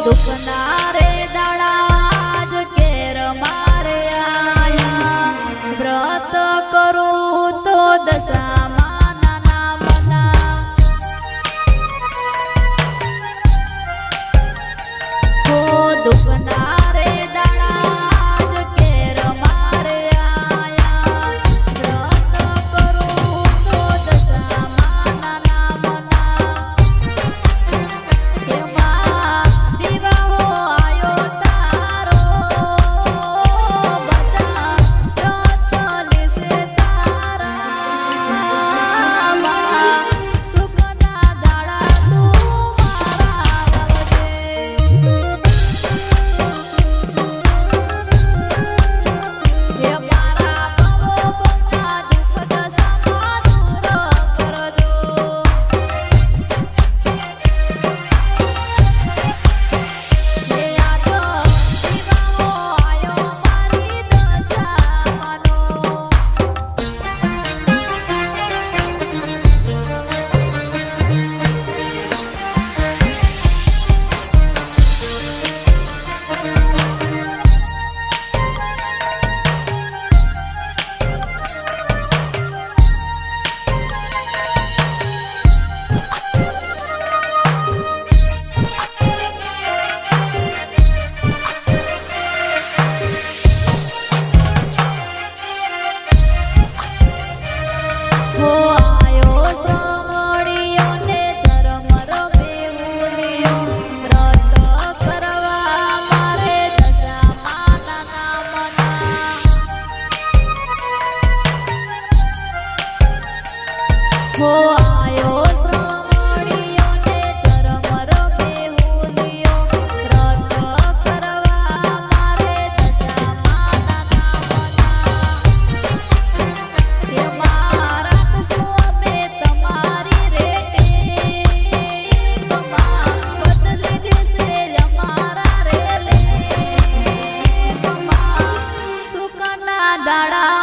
દુખના રે દાડા જ કેર મારે આયા વ્રત કરું તો દશામાં નાના મના હો દુખના રે દાડા જ કેર મારે આયા વ્રત કરું તો દશામાં નાના મના એમાં દીવાઓ આયો તારો બધા વ્રત લેશે તારા સુખના દાડા તું મારા આવજે હે મારા ભવો ભવના દુઃખ દશામાં દૂર કરજો હે આજો દીવાઓ આયો મારી દશામાંનો હો આયો શ્રમણીયો ને ચરમર બેઉલિયો વ્રત કરવા મારે દશામાં નાના મના હો આયો શ્રમણીયો ને ચરમર બેઉલિયો વ્રત કરવા મારે દશામાં નાના મના હે મારા સ્વામે તમારી રેટેકમાં બદલી દેશે અમારા રેલેકમાં સુખના દાડા